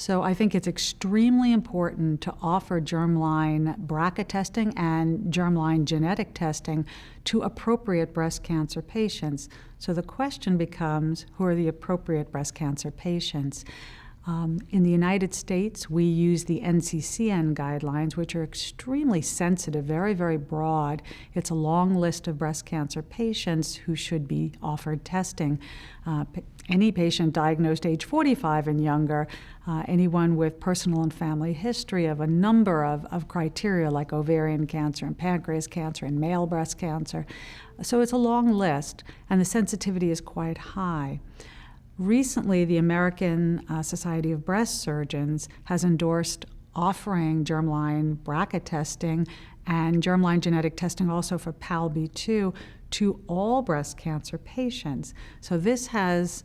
So I think it's extremely important to offer germline BRCA testing and germline genetic testing to appropriate breast cancer patients. So the question becomes, who are the appropriate breast cancer patients? In the United States, we use the NCCN guidelines, which are extremely sensitive, very, very broad. It's a long list of breast cancer patients who should be offered testing. Any patient diagnosed age 45 and younger, anyone with personal and family history of a number of criteria like ovarian cancer and pancreas cancer and male breast cancer. So it's a long list, and the sensitivity is quite high. Recently, the American Society of Breast Surgeons has endorsed offering germline BRCA testing and germline genetic testing also for PALB2 to all breast cancer patients. So this has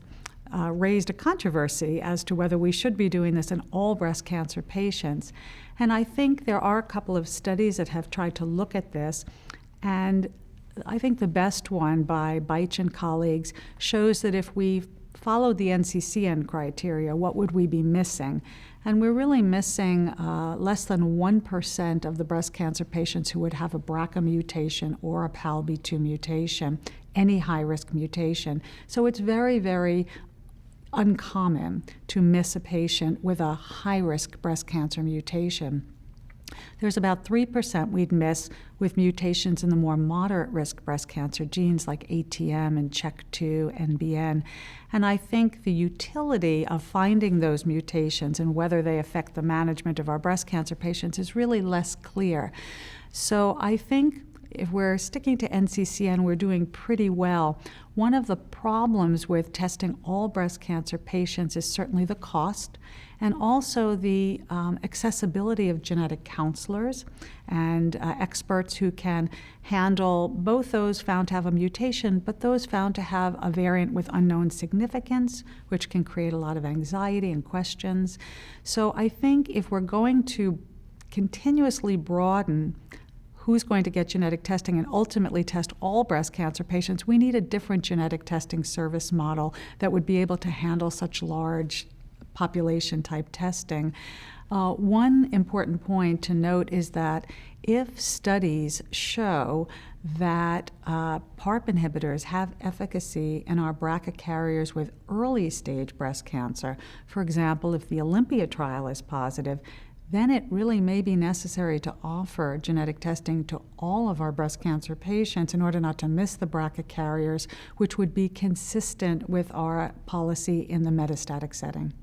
raised a controversy as to whether we should be doing this in all breast cancer patients. And I think there are a couple of studies that have tried to look at this, and I think the best one by Beich and colleagues shows that if we followed the NCCN criteria, what would we be missing? And we're really missing less than 1% of the breast cancer patients who would have a BRCA mutation or a PALB2 mutation, any high-risk mutation. So it's very, very uncommon to miss a patient with a high-risk breast cancer mutation. There's about 3% we'd miss with mutations in the more moderate risk breast cancer genes like ATM and CHEK2, NBN. And I think the utility of finding those mutations and whether they affect the management of our breast cancer patients is really less clear. So I think if we're sticking to NCCN, we're doing pretty well. One of the problems with testing all breast cancer patients is certainly the cost and also the accessibility of genetic counselors and experts who can handle both those found to have a mutation, but those found to have a variant with unknown significance, which can create a lot of anxiety and questions. So I think if we're going to continuously broaden who's going to get genetic testing and ultimately test all breast cancer patients, we need a different genetic testing service model that would be able to handle such large population-type testing. One important point to note is that if studies show that PARP inhibitors have efficacy in our BRCA carriers with early-stage breast cancer, for example, if the Olympia trial is positive, then it really may be necessary to offer genetic testing to all of our breast cancer patients in order not to miss the BRCA carriers, which would be consistent with our policy in the metastatic setting.